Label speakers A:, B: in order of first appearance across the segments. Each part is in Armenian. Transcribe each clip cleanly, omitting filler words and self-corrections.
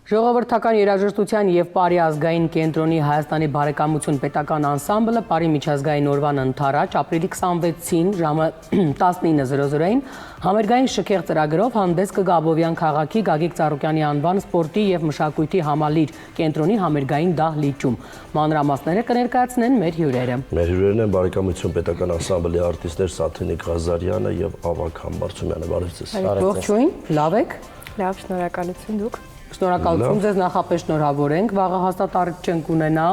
A: Ժողովրդական երաժշտության եւ Պարի ազգային կենտրոնի Հայաստանի բարեկամություն պետական անսամբլը Պարի միջազգային օրվան ընթരാճ ապրիլի 26-ին ժամը 19:00-ին համերգային շքեղ ծրագրով հանդես կգա Աբովյան քաղաքի Գագիկ Ծառուկյանի անվան սպորտի եւ մշակույթի համալիր կենտրոնի համերգային դահլիճում։ Մանրամասները կներկայացնեն մեր հյուրերը։
B: Մեր հյուրերն են բարեկամություն պետական անսամբլի արտիստներ Սաթենիկ Ղազարյանը եւ Ավագ Համբարձումյանը։ Բարև ձեզ։
A: Ողջույն, լավ եք։
C: Լավ, շնորհակալություն դուք։
A: Շնորհակալություն ձեզ նախապես շնորհավորենք, վաղը հաստատ առիթ չենք ունենա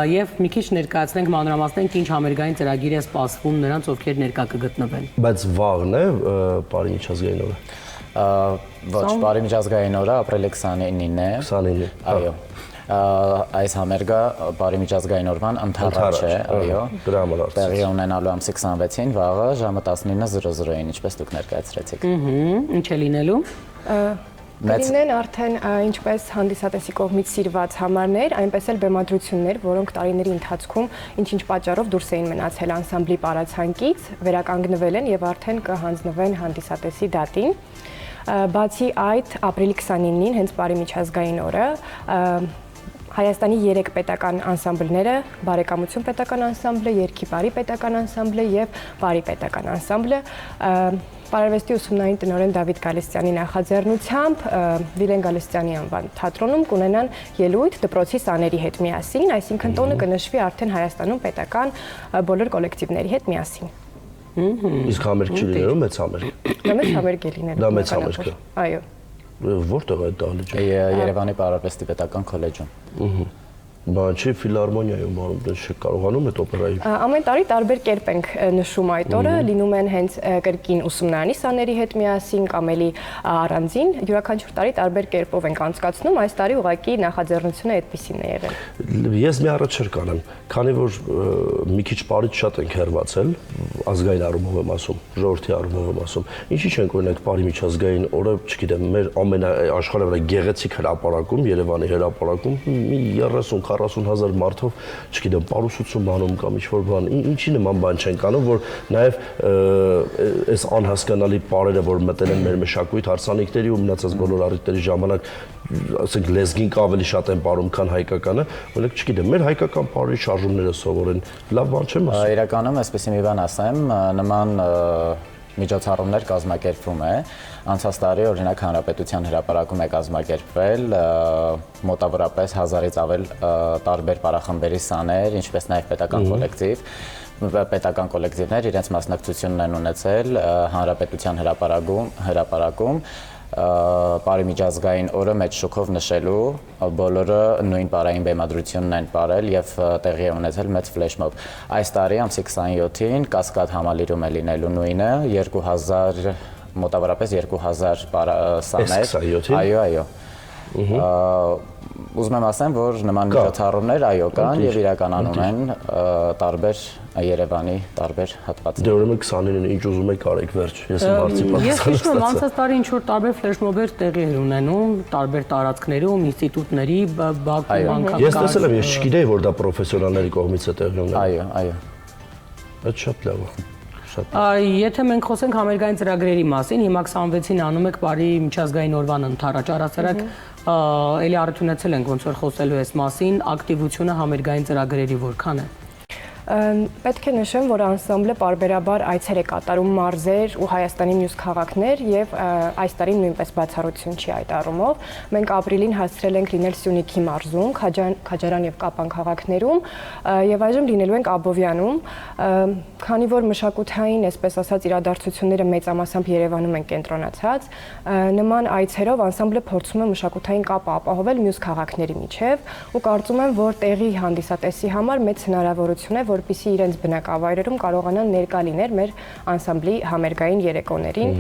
A: եւ մի քիչ ներկայացնենք մանրամասնենք ինչ համերգային ծրագիր է սպասվում նրանց, ովքեր ներկա կգտնվեն։
B: Բայց վաղն է Պարի միջազգային օրը։
D: Ոչ, Պարի միջազգային օրը ապրիլի 29-ին է։
B: 29-ին։
D: Այո։ Այս համերգը Պարի միջազգային օրվան ընթരാճ է, այո։
B: Դրա համար արդյոք։
D: Տեղի ունենալու ամսի 26-ին վաղը ժամը 19:00-ին, ինչպես դուք ներկայացրեցիք։
A: Ինչ է լինելու։
C: Կլինեն արդեն ինչպես հանդիսատեսի կողմից սիրված համարներ, այնպես էլ բեմադրություններ, որոնք տարիների ընթացքում ինչ-ինչ պատճառով դուրս էին մնացել անսամբլի պարացանկից, վերականգնվել են եւ արդեն կհանձնվեն հանդիսատեսի դատին։ Բացի այդ, ապրիլի 29-ին հենց Պարի միջազգային օրը Հայաստանի 3 պետական անսամբլները՝ Բարեկամություն պետական անսամբլը, Երգի Պարի պետական անսամբլը եւ Պարի պետական անսամբլը Պարարվեստի ուսումնային տնօրեն Դավիթ Գալստյանի նախաձեռնությամբ Վիլեն Գալստյանի անվան թատրոնում կունենան ելույթ դպրոցի սաների հետ միասին, այսինքն տոնը կնշվի արդեն Հայաստանում պետական բոլոր կոլեկտիվների հետ միասին։
B: Իսկ համերգ չի լինելու, մեծ համերգ։
C: Դա մեծ համերգ է լինելու։
B: Դա մեծ համերգ է։
C: Այո։
B: Որտեղ է դահլիճը։
D: Երևանի Պարարվեստի պետական քոլեջում։
B: Բան չի ֆիլհարմոնիայում, որում դες կարողանում եք օպերայի։
C: Ամեն տարի տարբեր կերպ ենք նշում այդ օրը, լինում են հենց կրկին ուսումնարանի սաների հետ միասին կամ էլի առանձին, յուրաքանչյուր տարի տարբեր կերպով ենք անցկացնում, այս տարի ուղղակի նախաձեռնությունը այդպեսին է եղել։
B: Ես մի առաջարկ անեմ, քանի որ մի քիչ Պարից շատ ենք հեռացել, ազգային առումով եմ ասում, ժողովրդի առումով եմ ասում, ինչի՞ չենք օրինակ Պարի միջազգային օրը, չգիտեմ, մեր աշխարհի վրա գեղեցիկ հրապարակում, Երևանի հրապարակում մի 30-40,000 մարդով, չգիտեմ, պարուսություն անում կամ ինչ-որ բան, ինչի նման բան չենք անում, որ նաև այս անհասկանալի պարերը, որ մտել են մեր մշակույթ, հարսանիքների ու մնացած բոլոր առիթների ժամանակ, ասենք լեզգինք ավելի շատ են պարում, քան հայկականը, օրինակ, չգիտեմ, մեր հայկական պարերի շարժումները սովորեն, լավ բան չեմ ասում։
D: Իրականում այսպեսի մի բան ասեմ, նման միջոցառումներ կազմակերպվում է։ Անցած տարի օրինակ Հանրապետության հրապարակում է կազմակերպվել մոտավորապես 1000-ից ավել տարբեր պարախմբերի սաներ, ինչպես նաև պետական կոլեկտիվ։ Պետական կոլեկտիվներ իրենց մասնակցությունն են ունեցել Հանրապետության հրապարակում Պարի միջազգային օրը մեծ շուկով նշելու, բոլորը նույն պարային բեմադրությունն են պարել եւ տեղի է ունեցել մեծ ֆլեշմոբ։ Այս տարի ամսի 27-ին Կասկադ համալիրում է լինելու նույնը, 2000 մոտավորապես 2000 սաներ։ Այո։ Ուզում եմ ասեմ, որ նման միջոցառումներ այո կան եւ իրականանում են տարբեր Երևանի տարբեր հատվածներում։
B: Դե ուրեմն 29-ին ինչ ուզում եք արեք վերջ։ Ես եմ հարցի պատասխանը։
A: Ես հիշում եմ անցած տարի ինչ որ տարբեր ֆլեշմոբեր տեղի էր ունենում, տարբեր տարածքներում, ինստիտուտների, Բաքվում անգամ։
B: Ես տեսել եմ, ես չգիտեի, որ դա պրոֆեսիոնալների կողմից է տեղի ունենում։
D: Այո։
B: Այդ շատ լավ է։
A: Եթե մենք խոսենք համերգային ծրագրերի մասին, հիմա 26-ին անում եք Պարի միջազգային օրվան ընթരാճ, առասարակ էլի առիթ ունեցել ենք ոնց որ խոսելու այս մասին, ակտիվությունը համերգային ծրագրերի որքան է։
C: Պետք է նշեմ, որ անսամբլը պարբերաբար այցեր է կատարում մարզեր ու Հայաստանի մյուս քաղաքներ եւ այս տարի նույնպես բացառություն չի այդ առումով։ Մենք ապրիլին հասցրել ենք լինել Սյունիքի մարզում, Քաջարան եւ Կապան քաղաքներում եւ այժմ լինելու ենք Աբովյանում, քանի որ մշակութային, այսպես ասած, իրադարձությունները մեծամասամբ Երևանում են կենտրոնացած, նման այցերով անսամբլը փորձում է մշակութային կապ ապահովել մյուս քաղաքների միջև ու կարծում եմ, որ տեղի հանդիսատեսի համար մեծ հնարավորություն է, որպեսզի իրենց բնակավայրերում կարողանան ներկա լինել մեր անսամբլի համերգային երեկոներին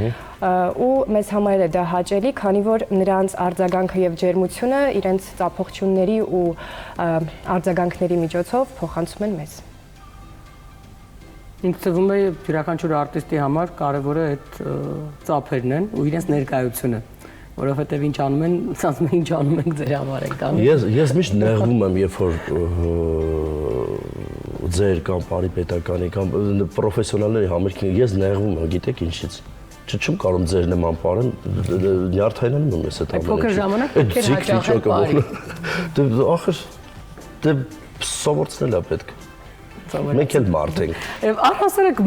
C: ու մեզ համար է դա հաճելի, քանի որ նրանց արձագանքը եւ ջերմությունը իրենց ծափողջունների ու արձագանքների միջոցով փոխանցում են մեզ։
A: Ինձ թվում է յուրաքանչյուր արտիստի համար կարևորը այդ ծափերն են ու իրենց ներկայությունը, որովհետև ինչ անում են, ասում են ինչ անում ենք ձեր համար ենք անում։
B: Ես միշտ նեղվում եմ, երբ որ ձեր կամ Պարի պետականի կամ պրոֆեսիոնալների համերգին ես նեղվում եմ, գիտեք ինչից։ չեմ կարող ձեր նման պարեմ, նյարդայնանում եմ ես այդ ամենը։
A: Փոքր ժամանակ պետք է հաճախել բարի։
B: Դե ախր դե սովորեցնել է պետք։ Մենք էլ մարդ ենք։
A: Առհասարակ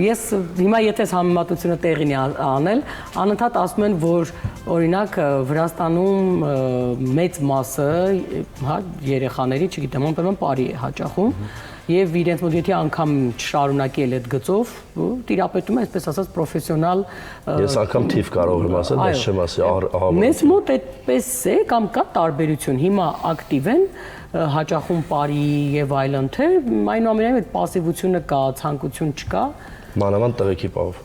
A: ես հիմա եթե համեմատությունը տեղին է անել, անընդհատ ասում են, որ օրինակ Վրաստանում մեծ մասը, հա, երեխաների, չգիտեմ, ոնց բարի է հաճախում եւ իրենց մոտ եթե անգամ չշարունակել այդ գծով, տիրապետում է, այսպես ասած, պրոֆեսիոնալ։
B: Ես անգամ թիվ կարող եմ ասել, բայց չեմ ասի ահա։
A: Մեզ մոտ այդպես է կամ կա տարբերություն։ Հիմա ակտիվ են հաճախում բարի եւ այլն, թե այնուամենայնիվ այդ пассивությունը կա, ցանկություն չկա։
B: Մանավանդ տղեկի պահով։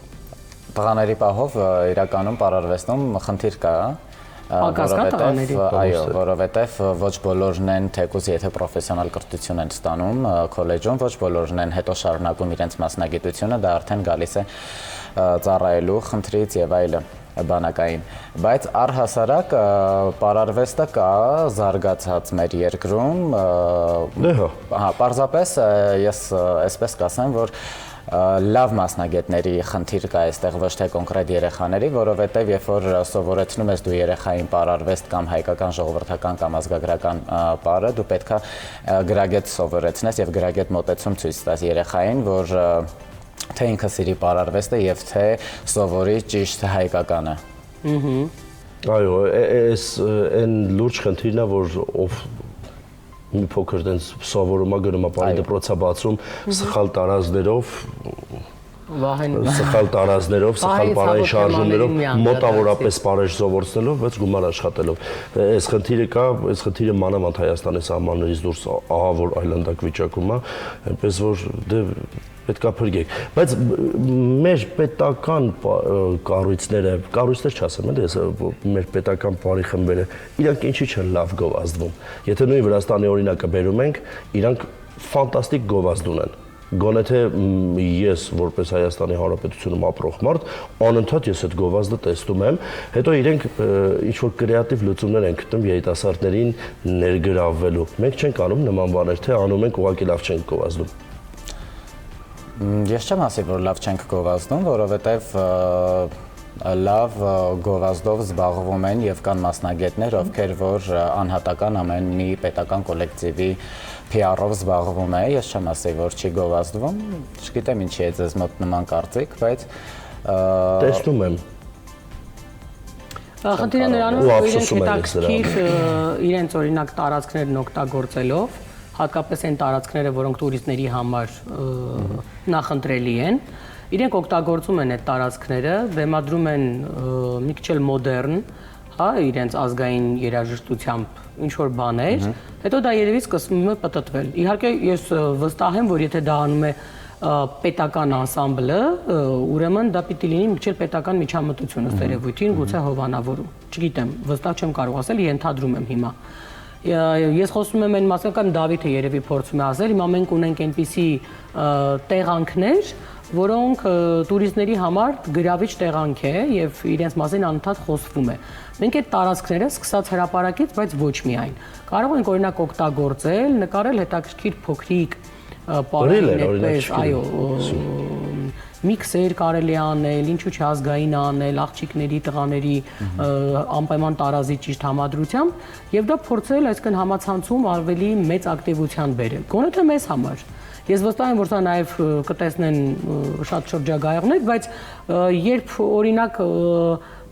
D: Տղաների պահով իրականում պարարվեստում խնդիր կա, որովհետև ոչ բոլորն են թեկուզ եթե պրոֆեսիոնալ կրթություն են ստանում քոլեջում, ոչ բոլորն են հետո շարունակում իրենց մասնագիտությունը, դա արդեն գալիս է ծառայելու խնդրից եւ այլն բանակային, բայց առհասարակ պարարվեստը կա զարգացած մեր երկրում, հա, պարզապես ես այսպես կասեմ, որ լավ մասնագետների խնդիր կա այստեղ ոչ թե կոնկրետ երեխաների, որովհետև երբ որ սովորեցնում ես դու երեխային պարարվեստ կամ հայկական ժողովրդական կամ ազգագրական պարը, դու պետքա գրագետ սովորեցնես եւ գրագետ մոտեցում ցույց տաս երեխային, որ թե ինքը սիրի պարարվեստը եւ թե սովորի ճիշտ հայկականը։
B: Այո, այս այն լուրջ խնդիրն է, որ ով մի փոքր դենց սովորում է գնում է բարի դպրոցա բացում սխալ տարազներով, սխալ տարազներով, սխալ բարային շարժումներով, մոտավորապես բարեժ սովորեցնելով, բայց գումար աշխատելով։ Այս խնդիրը կա, այս խնդիրը մանավանդ Հայաստանի սահմաններից դուրս ահա որ այլանդակ վիճակում է, այնպես որ դե պետք է փրկենք, բայց մեր պետական կառույցներ չասեմ, էլի, մեր պետական բարի խմբերը, իրանք ինչի չեն լավ գովազդվում։ Եթե նույն Վրաստանի օրինակը բերում ենք, իրանք ֆանտաստիկ գովազդ ունեն։ Գոնե թե ես որպես Հայաստանի Հանրապետությունում ապրող մարդ, անընդհատ ես այդ գովազդը տեսնում եմ, հետո իրենք ինչ որ կրեատիվ լուծումներ են գտնում երիտասարդներին ներգրավվելու։ Մենք չենք անում նման բաներ, թե անում ենք ուղղակի լավ չենք գովազդում։
D: Ես չեմ ասի, որ լավ չենք գովազդում, որովհետև լավ գովազդով զբաղվում են եւ կան մասնագետներ, ովքեր որ անհատական ամեն մի պետական կոլեկտիվի PR-ով զբաղվում է, ես չեմ ասի, որ չի գովազդվում, չգիտեմ ինչի է ձեզ մոտ նման կարծիք, բայց
B: տեսնում եմ։
A: Խնդիրը նրանում է, որ իրենք հետաքրքիր իրենց օրինակ տարածքներն օգտագործելով, հատկապես այն տարածքները, որոնք տուրիստների համար նախընտրելի են, իրենք օգտագործում են այդ տարածքները, բեմադրում են մի քիչ էլ մոդեռն, հա, իրենց ազգային երաժշտությամբ ինչ որ բաներ, հետո դա երևի սկսում է պտտվել։ Իհարկե ես վստահ եմ, որ եթե դա անում է պետական անսամբլը, ուրեմն դա պիտի լինի մի քիչ պետական միջամտություն ըստ երևույթին, գուցե հովանավորում։ Չգիտեմ, վստահ չեմ կարող ասել, ենթադրում եմ հիմա։ Ես խոսում եմ այն մասնական Դավիթը երևի փորձում է ասել, հիմա մենք ունենք այնպիսի տեղանքներ, որոնք տուրիստների համար գրավիչ տեղանք է եւ իրենց մասին անընդհատ խոսվում է։ Մենք այդ տարածքները սկսած հրապարակից, բայց ոչ միայն։ Կարող ենք օրինակ օգտագործել, նկարել հետաքրքիր փոքրիկ պարերներ, այդպես, այո, միքսեր կարելի է անել, ինչու՞ չէ ազգային անել, աղջիկների, տղաների անպայման տարազի ճիշտ համադրությամբ եւ դա փորձել, այսինքն համացանցում ավելի մեծ ակտիվության բերել։ Գոնե թե մեզ համար։ Ես վստահ եմ, որ սա նաև կտեսնեն շատ շրջագայողներ, բայց երբ օրինակ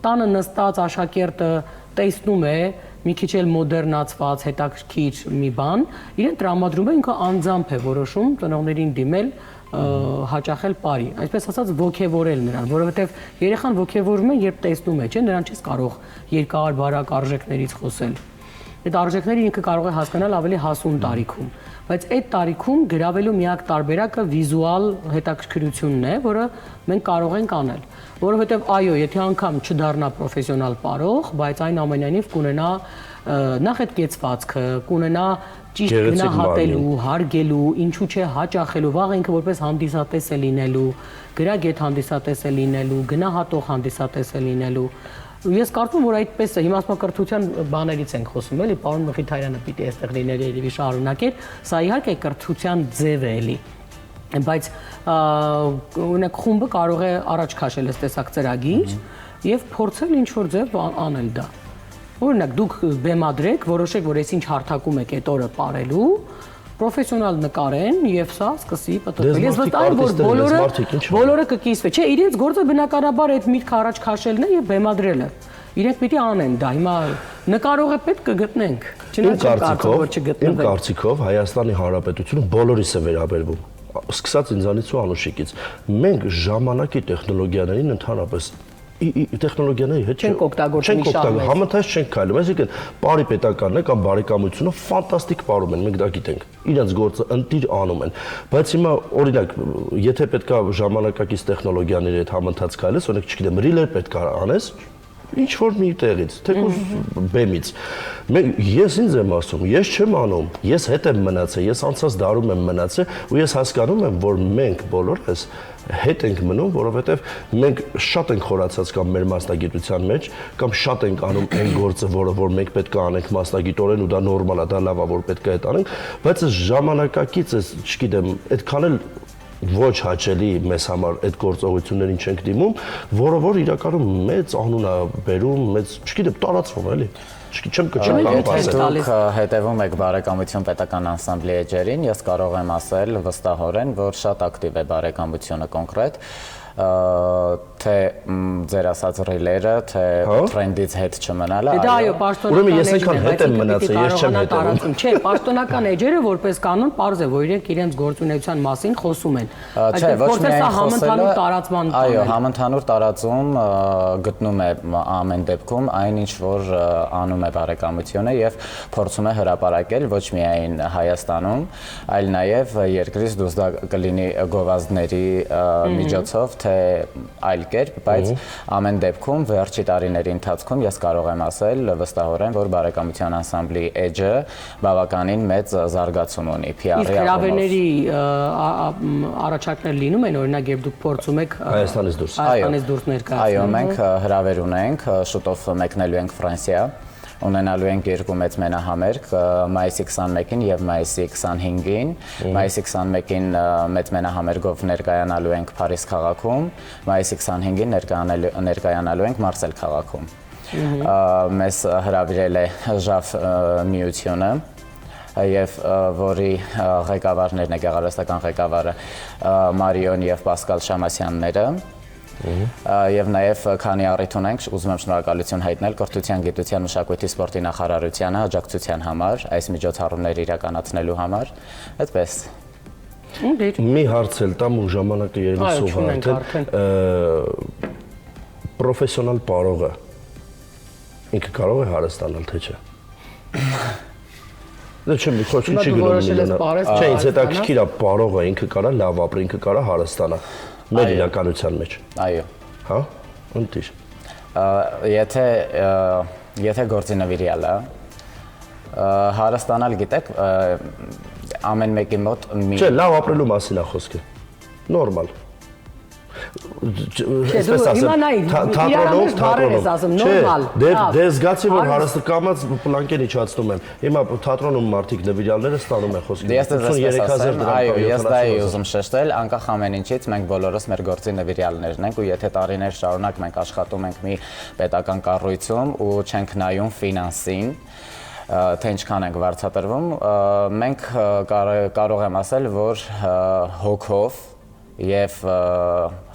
A: տանը նստած աշակերտը տեսնում է մի քիչ էլ մոդեռնացված, հետաքրքիր մի բան, իրեն տրամադրում է ինքը անձամբ է որոշում ծնողներին դիմել հաճախել բարի, այսպես ասած ոգևորել նրան, որովհետև երեխան ոգևորվում է, երբ տեսնում է, չէ, նրան չես կարող երկար բարակ արժեքներից խոսել։ Այդ արժեքները ինքը կարող է հասկանալ ավելի հասուն տարիքում, բայց այդ տարիքում գրավելու միակ տարբերակը վիզուալ հետաքրքրությունն է, որը մենք կարող ենք անել, որովհետև այո, եթե անգամ չդառնա պրոֆեսիոնալ պարող, բայց այն ամենայնիվ կունենա նախ այդ կեցվածքը, կունենա ճիշտ գնահատելու, հարգելու, ինչու՞ չէ հաճախելու, վաղ ինքը որպես հանդիսատես է լինելու, գրագետ հանդիսատես է լինելու, գնահատող հանդիսատես է լինելու։ Ես կարծում որ այդպես է, հիմա ասում կրթության բաներից ենք խոսում, էլի, պարոն Մխիթարյանը պիտի այստեղ լիներ երևի շարունակեր, սա իհարկե կրթության ձև է էլի։ բայց օրինակ խումբը կարող է առաջ քաշել այս տեսակ ծրագիր եւ փորձել ինչ որ ձև անել դա։ Օրինակ դուք բեմադրեք, որոշեք, որ այսինչ հարթակում եք այդ օրը ապարելու, պրոֆեսիոնալ նկարեն եւ սա սկսի պատտվել։ Ես վստահ եմ, որ բոլորը կկիսվի։ Չէ, իրենց գործը բնականաբար այդ միտքը առաջ քաշելն է եւ բեմադրելը։ Իրենք պիտի անեն դա։ Հիմա նկարողը պետք կգտնենք։
B: Իմ կարծիքով Հայաստանի Հանրապետությունը բոլորիս է վերաբերվում։ Սկսած ինձանից ու Անուշիկից։ Մենք ժամանակի տեխնոլոգիաներին ընդհանրապես տեխնոլոգիաների հետ
A: չենք օգտագործում,
B: համընթաց չենք քայլում, այսինքն բարի պետականն է կամ բարեկամությունը ֆանտաստիկ պարում են, մենք դա գիտենք, իրենց գործը ընտիր անում են, բայց հիմա օրինակ, եթե պետքա ժամանակակից տեխնոլոգիաների հետ համընթաց քայլես, օրինակ չգիտեմ, ռիլեր պետք է անես, ինչ որ մի տեղից, թեկուզ բեմից։ Ես ինձ եմ ասում, ես չեմ անում, ես հետ եմ մնացել, ես անցած դարում եմ մնացել ու ես հասկանում եմ, որ մենք բոլորս հետ ենք մնում, որովհետև մենք շատ ենք խորացած կամ մեր մասնագիտության մեջ, կամ շատ ենք անում այն գործը, որ մենք պետք է անենք մասնագիտորեն ու դա նորմալ է, դա լավ է, որ պետք է այդ անենք, բայց այս ժամանակակից էս, չգիտեմ, այդքան էլ ոչ հաճելի մեզ համար այդ գործողություններին չենք դիմում, որը որ իրականում մեծ անուն է բերում, մեծ, չգիտեմ, տարածվում էլի։ Չեմ կարող ասել։
D: Դուք հետևում եք Բարեկամություն պետական անսամբլի էջերին, ես կարող եմ ասել վստահորեն, որ շատ ակտիվ է բարեկամությունը կոնկրետ, թե ձեր ասած ռիլերը, թե տրենդից հետ չմնալը։
A: Դա այո, պաշտոնական
B: ես այնքան հետ եմ մնացել, ես չեմ հետևում։
A: Չէ, պաշտոնական էջերը որպես կանոն պարզ է, որ իրենք իրենց գործունեության մասին խոսում են։
D: Չէ, ոչ միայն
A: համընդհանուր տարածման։
D: Այո, համընդհանուր տարածում գտնում է ամեն դեպքում այն ինչ որ անում է բարեկամությունը եւ փորձում է հրապարակել ոչ միայն Հայաստանում, այլ նաեւ երկրից դուրս դա կլինի գովազդների միջոցով թե այլ կերպ, բայց ամեն դեպքում վերջի տարիների ընթացքում ես կարող եմ ասել վստահորեն, որ Բարեկամության անսամբլի էջը բավականին մեծ զարգացում ունի PR-ի
A: առումով։ Իսկ հրավերների առաջարկներ լինում են, օրինակ, երբ դուք փորձում եք
B: Հայաստանից
A: դուրս ներկայացնել։
D: Այո, մենք հրավեր ունենք, շուտով մեկնելու ենք Ֆրանսիա։ Ունենալու ենք երկու մեծ մենահամերգ մայիսի 21-ին եւ մայիսի 25-ին։ Մայիսի 21-ին մեծ մենահամերգով ներկայանալու ենք Փարիզ քաղաքում, մայիսի 25-ին ներկայանալու ենք Մարսել քաղաքում։ Մեզ հրավիրել է ԺԱՎ միությունը եւ որի ղեկավարներն է գեղարվեստական ղեկավարը Մարիոն եւ Պասկալ Շամասյանները եւ նաեւ քանի առիթ ունենք, ուզում եմ շնորհակալություն հայտնել Կրթության, Գիտության, Մշակույթի, Սպորտի նախարարությանը աջակցության համար, այս միջոցառումները իրականացնելու համար, այդպես։
B: Մի հարց էլ տամ ու ժամանակը երևի սովորել է։ Պրոֆեսիոնալ պարողը ինքը կարող է հարստանալ, թե չէ։ Դա չեմ խոսում, չի գնում։ Չէ, ինձ հետաքրքիր է պարողը, ինքը կարա լավ ապրի, ինքը կարա հարստանա։ Մեր իրականության մեջ։
D: Այո։
B: Հա? Ընտիր։
D: Եթե գործի նվիրյալ է, հարստանալ գիտեք, ամեն մեկի մոտ մի։
B: Չէ, լավ ապրելու մասին է խոսքը։ Նորմալ։ Դե զգացի, որ հարստկամած պլանկեր իջացնում եմ։ Հիմա թատրոնում մարդիկ նվիրյալները ստանում են խոսքի։
D: Այո, ես դա էի ուզում շեշտել, անկախ ամեն ինչից մենք բոլորս մեր գործի նվիրյալներն ենք ու եթե տարիներ շարունակ մենք աշխատում ենք մի պետական կառույցում ու չենք նայում ֆինանսին, թե ինչքան ենք վարձատրվում, մենք կարող եմ ասել, որ հոգով եւ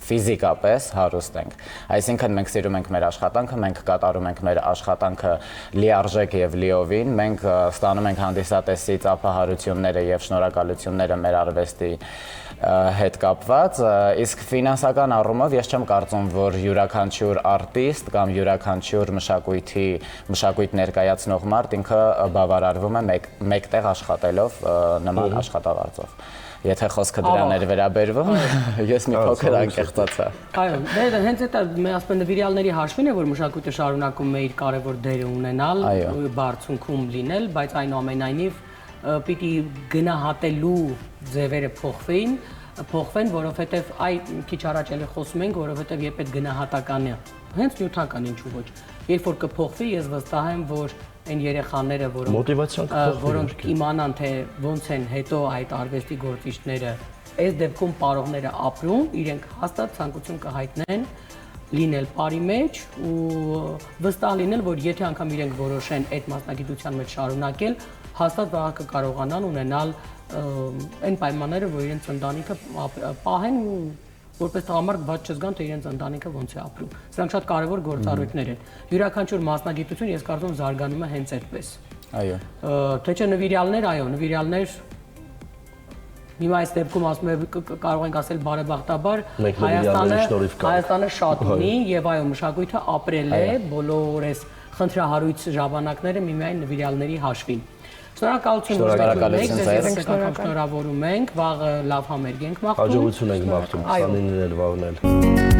D: ֆիզիկապես հարուստ ենք։ Այսինքն մենք սիրում ենք մեր աշխատանքը, մենք կատարում ենք մեր աշխատանքը լիարժեք եւ լիովին, մենք ստանում ենք հանդիսատեսի ծափահարությունները եւ շնորհակալությունները մեր արվեստի հետ կապված, իսկ ֆինանսական առումով ես չեմ կարծում, որ յուրաքանչյուր արտիստ կամ յուրաքանչյուր մշակույթ ներկայացնող մարդ ինքը բավարարվում է մեկտեղ աշխատելով նման աշխատավարձով։ Եթե խոսքը դրան էր վերաբերվում, ես մի փոքր անկեղծացա։
A: Այո, դա հենց այդ ասում նվիրյալների հաշվին է, որ մշակույթը շարունակում է իր կարևոր դերը ունենալ, բարձունքում լինել, բայց այնուամենայնիվ պիտի գնահատելու ձևերը փոխվեն, որովհետև քիչ առաջ էլ խոսում ենք, որովհետև երբ այդ գնահատականը, հենց նյութական ինչու ոչ, երբ որ կփոխվի, ես վստահ եմ, որ այն երեխաները, որոնք իմանան, թե ոնց են հետո այդ արվեստի գործիչները այս դեպքում պարողները ապրում, իրենք հաստատ ցանկություն կհայտնեն լինել բարի մեջ ու վստահ լինել, որ եթե անգամ իրենք որոշեն այդ մասնագիտության մեջ շարունակել, հաստատ վաղ կկարողանան ունենալ այն պայմանները, որ իրենց ընտանիքը պահեն ու որպես տղամարդ բաց չզգան, թե իրենց ընտանիքը ոնց է ապրում։ Սրանք շատ կարևոր գործառույթներ են։ Յուրաքանչյուր մասնագիտություն, ես կարծում եմ, զարգանում է հենց այդպես։
D: Այո։
A: Թե չէ նվիրյալներ, այո, նվիրյալներ հիմա այս դեպքում ասում եմ կարող ենք ասել բարեբախտաբար Հայաստանը շատ ունի եւ այո մշակույթը ապրել է բոլոր այս խնդրահարույց ժամանակները միմիայն նվիրյալների հաշվին։ Շնորհակալություն, որ շնորհավորում ենք, վաղը լավ համերգ ենք մաղթում։
B: Հաջողություն ենք մաղթում, 29-ին էլ վաղն էլ։